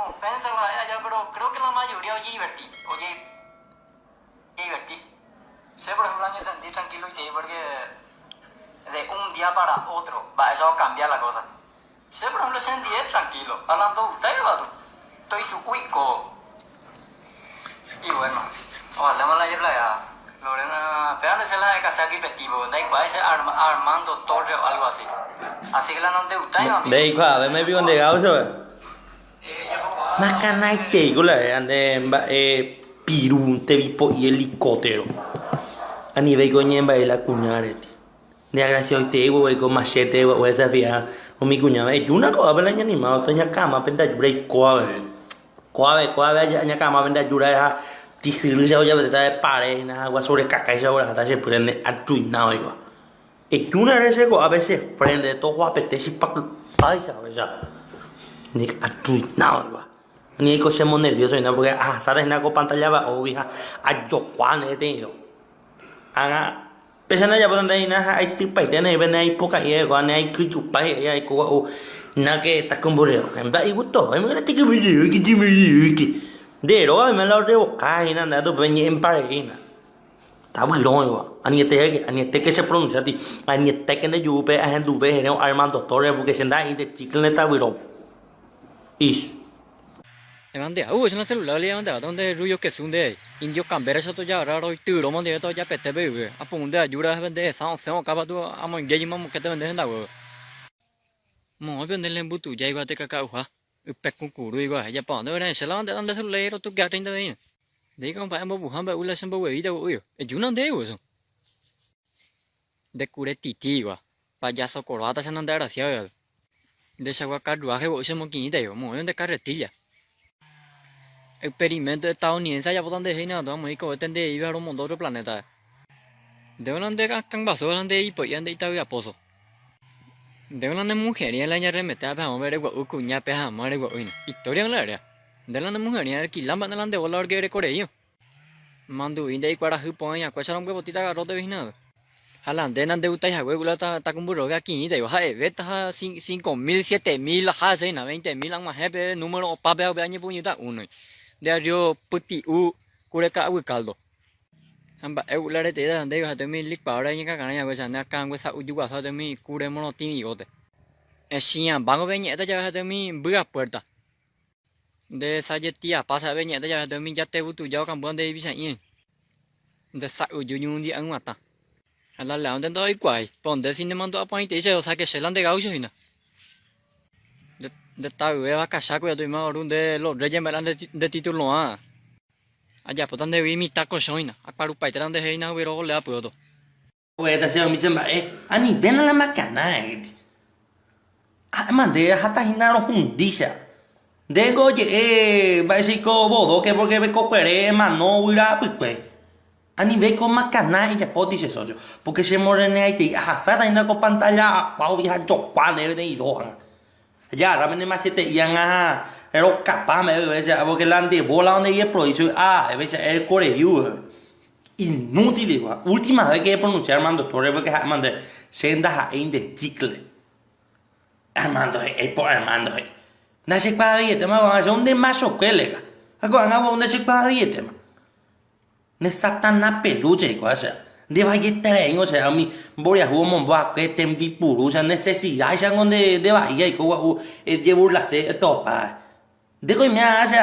ofensa la de allá, pero creo que la mayoría oye divertí. Oye, divertí. Sé, por ejemplo, me sentí tranquilo y te digo porque de un día para otro va eso a cambiar la cosa. Sé, por ejemplo, sentí tranquilo. Hablando de ustedes, va tú. Estoy su uico. Y bueno, ojalá me la lleve la Lorena, pegándose la de Kazaki Petivo, da igual ese Armando Torre o algo así. Así que la no de ustedes, Đây qua với mấy con đề gáo rồi. Macanai quella ande piru te vi poi elicottero. Ani vei con nyemba e la cugnare. Ne agrazio te vuoi con machete vuoi sapere o mi cugnava e una cosa per gli animali to nya kama penda jure qua nya kama penda jure ha ti siru ja ja da pare na agua sobre caca ja ora ta se prende a tuina io. E una rese ko a veces prende to guapete si pa ai sa ja. Ni a tuina io. Ni ko siamo nervioso ina porque sabes na ko pantalla va o vija a yo kwane te Aga pesana ya botan dai na ai tipai tena ben ai poca ye ko ne ai ku chupai ai ko o na que ta con burreo en ba i gusto ai me ti que video que ti me que de ro me lo de boca ina na do ben en pare ina ta bu ro yo ani te que se pronuncia ti ani te que ne yupe a hen duve ne Armando Torres porque se da i de chicle ta bu ro is Mande, es una celular le manda donde ruyo que sunde indio cambera eso ya raro y tiro mande to ya pete bebe apunde ayuda vende sa se acaba tu amo engage mamo que te vende nda go mo vende le butu ya iba te cacao ha pe con curu iba ya pa no era se la manda donde celular tu ya tinda de de con pa mo bu hamba ula sembo we ida uyo e juna de eso de cure titi iba payaso corbata se nanda gracia de esa guacarruaje bo se mo quinita yo mo de carretilla experimento estadounidense allá por donde hay nada, muy como de ir a un mundo otro planeta. De una de can pasó donde y pues ya de Italia pozo. De una de mujer y el año remete a ver el cuña peja madre guin. Historia en la área. De la mujer y el quilamba de la de volar que recorrió. Mandu in de para hupon ya cuesta un huevotita garro de vinado. Halandena de uta ya huevo ta con burro aquí de baja veta 5.000, 7.000, ja se na 20.000 más jefe número papel de año puñeta uno. De ayo puti cure ca caldo. Amba la de da de ha de mi lik pa ra yin ka kana ya ba na kan we sa uju wa sa de mi cure mono ti mi gote. Xian bango be ñe ta ya de mi bua puerta. De sa ye tia pasa be ñe ta ya de mi ya te butu ya kan bon de bi sa yin. De sa uju nyun di an mata. Ala la on de doi kwai, pon de sin mando a point te o sa que se lan de gaucho ina. De ta we va ka sa ko ya de ma run de lo reyes me de título a. Allá por donde vi mi taco soina, a paru pa itran de heina pero le apuedo. Oye, ta se mi sembra ani ben la macana mande hata hinaro hundisha Dego ye básico bodo que porque ve copere mano huira pues ani ve con macana y ya poti se socio porque se morene ahí te hasada en la pantalla pau vieja chopane de irohan ya ramene machete yang pero capaz me ve porque la ande bola donde ye pro hizo veces el core you inútil igual última vez que pronunciar Armando Torres porque mande senda en de chicle Armando por Armando na se kwa billete ma wa son de maso kwele ako anga wa na se kwa billete ma ne satana peluche ko asa de va yetere o sea mi voy a jugar mon va que tembi puru esa necesidad esa donde de va y ko wa de burlarse topa de ko me hace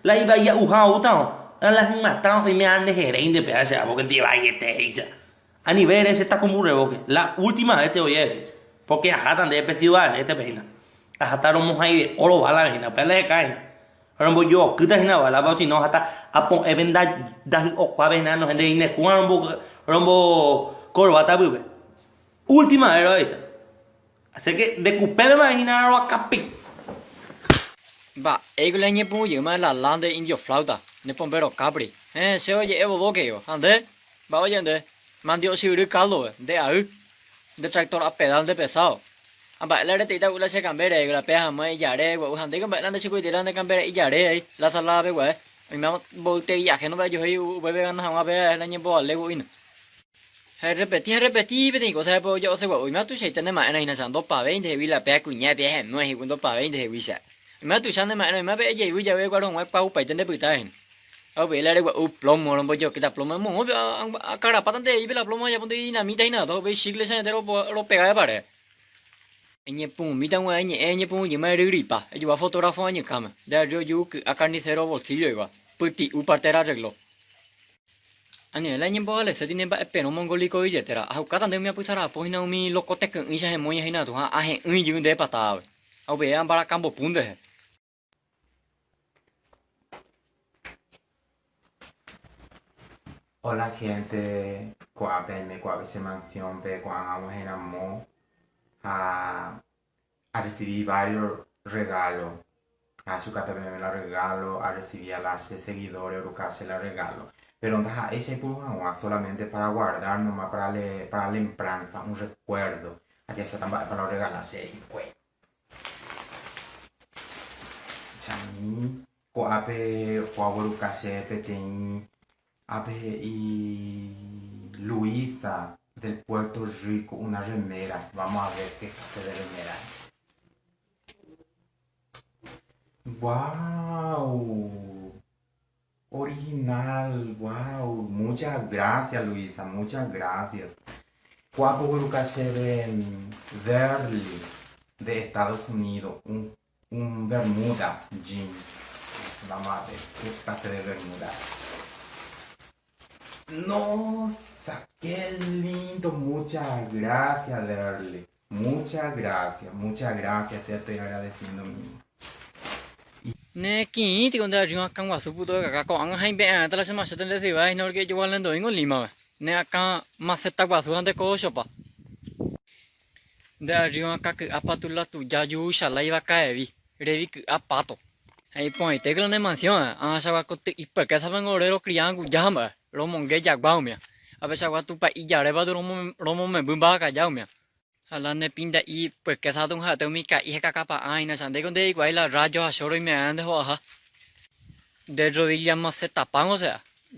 la iba ya uha uta la mata y me han de gerente pe asa porque de va yetere esa a nivel ese está como un reboque la última vez te voy a decir porque ajá tan de festival este peina hasta los ahí de oro bala hina pele kaina rombo yo kita hina bala ba si no hasta apon evenda da o kwa bena no gente ine kwa rombo corbata bube última era esta así que de cupé de imaginar a capi Va, ego le ñe pu yuma la lande indio flauta, ne pombero capri. Se oye evo boque yo, ande. Va oyendo, mandio si uru caldo de au. De tractor a pedal de pesado. Amba la de tita ula se cambere la peja mai yare wa han de kan la de chico de la de cambere yare la sala be wa mi ma bo te viaje no va yo hi bebe gan ha be la ni bo le wo in repeti be cosa po yo se wa mi ma tu se tene ma na ina san do pa 20 vi la pe cuña pe he no he cuando pa 20 vi sa mà tụi sáng nay mà bé gì bây giờ bé qua đâu ngoài qua bảy tên đấy bự tay ở về lại đây qua plomo nó bây giờ cái đập plomo mà ngồi cái đập patente ấy bây giờ plomo giờ bọn đi nằm mi tay nào thôi bây xịt lên xe đó nó pega cái đấy anh nhớ pung mi tao anh nhớ pung gì mà riri pa anh chụp photograph anh nhớ cam đây rồi chú carnicero vol xí rồi qua puti upartera reglo anh nhớ lại nhớ bao giờ sẽ đi ném bãi peno mongolico ấy vậy ra học cả thằng đứa mi phụ ra phôi nào mi locotek ý sao hay hay nào thôi à hay ý gì cũng để bắt tao ở về anh bara campo punde Hola gente, qua se mansión, cuando en amor a recibir varios regalos. A su casa me la regalo, a recibir a las seguidores, a la regalo. Pero ese programa solamente para guardar, nomás para la lembranza, un recuerdo. Allá se también para regalarse y pues. Chani, cuape, te tem. Y Luisa del Puerto Rico, una remera. Vamos a ver qué clase de remera. ¡Wow! Original, wow. Muchas gracias, Luisa, muchas gracias. Guapo Gurucase de Verly de Estados Unidos, un Bermuda jeans. Vamos a ver qué clase de Bermuda. Nossa, qué lindo, muchas gracias, Lerly. Muchas gracias, te estoy agradeciendo mismo. nè kỹ thì con ta riêng căng quả số phụ tôi cả con ăn hay bé ta là xem mà sẽ tên thì vậy nó cái chỗ lên đổi ngon lì mà nè căng mà sẽ tắc quả số anh ta có shop à đây riêng các cái apatula tu jaju shalai va cái gì revi cái apato hay point thế cái này mà xíu à sao có tự ít bậc cái thằng ngồi đấy nó kriang cũng dám à lo mong cái giặc bao mẹ à bây sao tu phải ít giờ đấy bao tôi lo mong mình bưng ba cả giàu mẹ là nè pin đã ít bậc cái thằng tung hạ tôi mi cả ít các bạn ai nè sáng đấy con đấy quay là rajo sore mẹ anh đấy hoa để rồi giờ mà sẽ tập băng rồi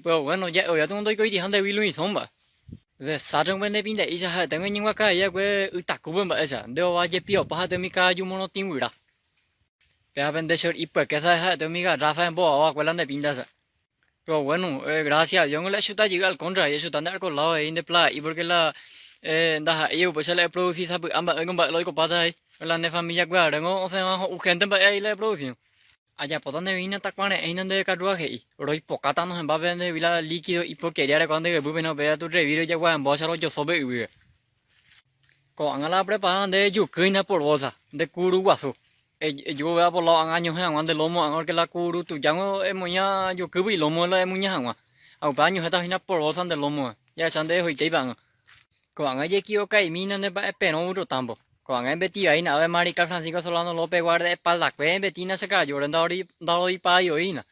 bây giờ nó dễ ở trong tôi cái gì hắn đây vi luôn sống mà về sao trong bên đây pin đã ít hạ tôi nghe những cái gì cái tắc của bên bây giờ để vào giờ biểu ba tôi mi cả dùng nó tin vui đó bây giờ đây sure ít bậc cái thằng hạ tôi mi cả rafa bỏ vào quay là pin đã pero bueno, gracias. Yo no le ayuda a llegar al contra, y ayuda a andar con la en de playa, y porque la, da, yo pues le producí, sabe, amba, con lo que pasa ahí, la ne familia guarda, no, o sea, gente para ahí le producí. Allá por donde vine hasta cuando ahí donde carruaje, pero y poca tan nos va a vender vila líquido y porque ya cuando que pues no vea tu reviro ya guardan vos a los yo sobe y con a la preparan de yuquina por bolsa, de curuguazo. Yo veo por los años hàng de lomo hàng cái là curu tụi cháu em muốn nhá yo cứ bị lomo là em muốn nhá hàng à bao nhiêu hết tao por los de lomo ya sang de hồi chạy bằng còn cái kia cái mi nó ba pe nó udah tambo còn cái beti ấy nào em Marica Francisco Solano López guarda espalda que betina se cayó en dado pa yo ina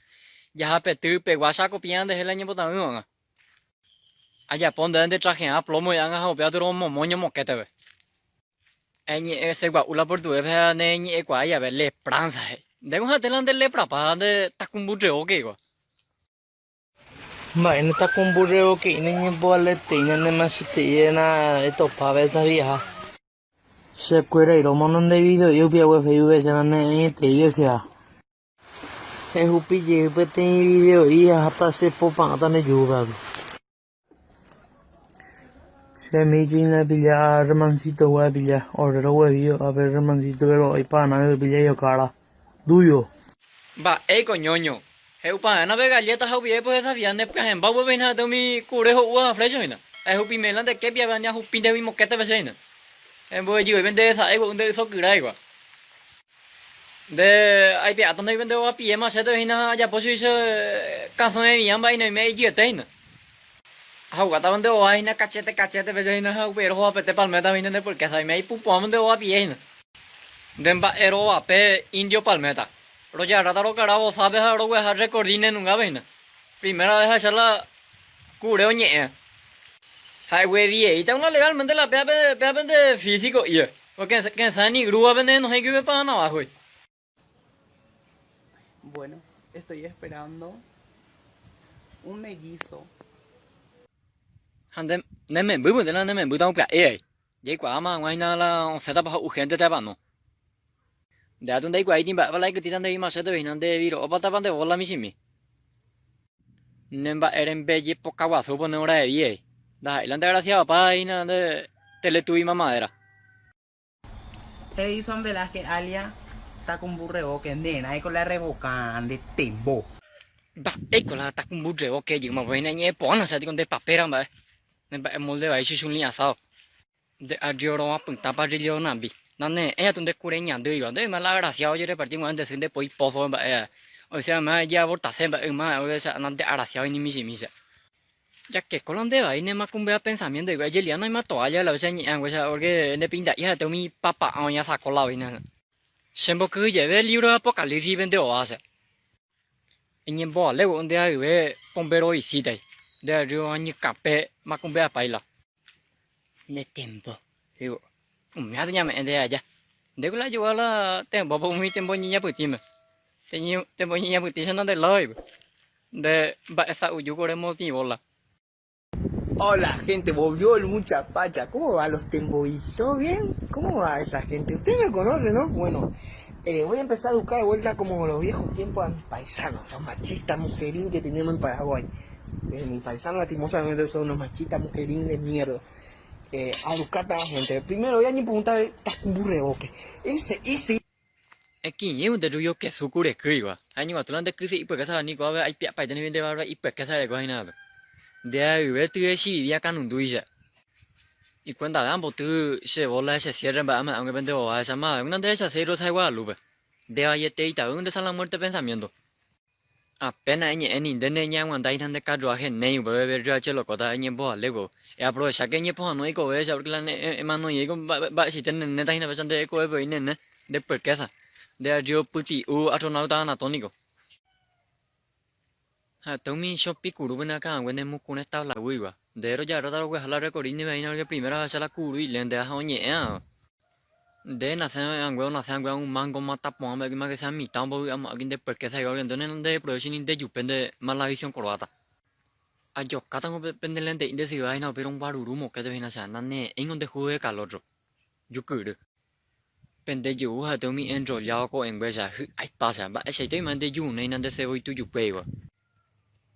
ya pe tu pe guasa copiando el año por también allá ponde de traje a plomo ya nga ho pe tu lomo moño moquete anh sẽ bảo là bữa tuổi phải nên nhẹ quá giờ phải lép prang phải để có thể làm để lép prapa để ta cũng bút rượu cái quá Vậy nó ta cũng bù rêu kỹ nên như bố lệ tính nên mà sẽ tí na tổ phá về sao vậy hả? Sẽ quay đây đó mà nó đây video yêu bia quay phải về cho nên như tí yêu kìa. Em hụt bị gì bởi tên video ý hả ta sẽ bố bằng ta này dù vào. Se mi gina pilla remancito hueá pilla, ora hueá yo, a ver remancito pero hay pana yo pilla yo cara. Duyo. ba con ñoño heu pa na ve galleta heu bie pues sabía ne pues en babu ven ha to mi cure ho wa flesh hoina ai hu pi me lan de que bia nya hu pi de mi moquete ve seina em voy yo vende sa ai de so cứ đây quá de ai bia to nei vende wa pi ma se de hina ya pues eso caso me bien ba nei me ye teina hau cả tao đâu ai na cachete về đây nó hau về hoa về tepal me tao nên porque sai me pu pom đâu wa bien den ba ero ape indio palmeta lo ya rata lo cara vos sabes a lo que ha recordine nunca ven primera vez hacerla cureo nhẹ hai we vie y tao no legalmente la pe de físico y porque que sani grúa vende no hay que para nada hoy Bueno, estoy esperando un mellizo. hande ne me bu de la ne me bu tao cả vậy quả mà ngoài na là sẽ tập học gente te bạn nó De donde hay guay timba, vale que tiran de más de vinande viro, o pata pande bola misimi. Nemba eren belle poca guazo pone hora de vie. Da, y la gracia pa y nada de teletubi mamadera. Edison Velázquez alia Tacumburreo que nena ahí con la revocan de tembo. Ba, con la ta un budre o que yo me voy a ñe pona sa con de papera ba. Nemba molde ba ishi shunli asao. De agioro a punta pa rillo nambi. Nane, ella tunde cureña de yo, de mala gracia oye repartimos antes de poi pozo ba. O sea, me ya volta semba ma, o sea, nante gracia ni misa. Ya que Colombe va y ne más cumbia pensamiento y güey, no hay más toalla la vez ni güey, porque en de pinta ya tengo mi papá a ya sacó la vaina. Siempre que lleve el libro de Apocalipsis vende o hace. En el boale donde hay ve bombero y si de río año capé más cumbia paila. De tiempo. Digo, me hace llamar de allá. De que la yo la tiempo, pues mi tiempo niña putima. Tenía tiempo niña putima no de live. De va esa uyu corre motivo la. Hola gente, volvió el mucha pacha. ¿Cómo va los temboí? ¿Todo bien? ¿Cómo va esa gente? Usted me conoce, ¿no? Bueno, voy a empezar a buscar de vuelta como los viejos tiempos a mis paisanos, los machistas mujerín que teníamos en Paraguay. Mis paisanos lastimosamente son unos machistas mujerín de mierda. A buscar a la gente. Primero voy a ni preguntar de Tacumburreboque. Ese. Aquí llevo de ruido que su cure criba. Hay ni cuatro antes que se y porque sabe ni cuál hay pia para tener bien de barba y porque sabe que hay nada. De ahí ve tu ese ya can un duilla. Y cuando ambos tú se bola se cierran va aunque vende o a esa madre una de esas se lo sabe guadalupe. De ahí te ita donde está la muerte pensamiento. Apenas en internet ya cuando hay tanta carruaje nei puede ver ya chelo cota en bo lego. Y aprovecha que en po no hay cobe porque la mano y va si tienen neta y no pesan de cobe y nene de perqueza. De ahí yo puti astronauta anatómico. Tôi mi shopee cũ bên cái hàng bên em mua cuốn tao là vui quá. Để rồi giờ đó tao quay lại recording như vậy nó cái primera sẽ là cũ đi lên để họ nhẹ à. Để là xem hàng quên mang con mắt tap mong mà cái xem mi tao bao ama cái để perché sai gọi entonces no de production de depende mala visión croata. Ayo kata ngo depende lente de si vai no pero un baruru mo que te viene a ser nane en donde jugue calor. Yo creo. Pende yo ha tôi mi enrollado con en vez ai pasa, ba sai tôi man de yo nei nan de se voy tu yo pego.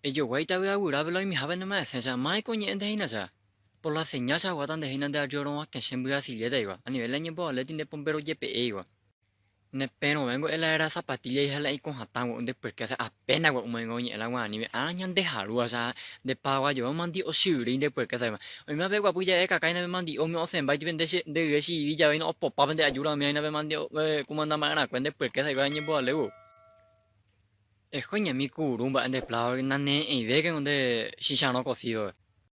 Ellos güey te voy a curar pero mi joven no me hace esa más coño en de esa por la señal se aguantan de hinan de ayuda más que siempre así le da igual a nivel año por le tiene pompero yepe igual ne pero vengo el era zapatilla y la y con jatan porque apenas como vengo en el agua a nivel añan de haru o sea de pago yo mandi o suri de porque se hoy me veo guapulla de caca y me mandi o me hacen va de si villa y no popa de ayuda me me mandi como anda más cuenta porque se va año por le es coña mi curumba en de plao nane y ve que donde si ya no cocido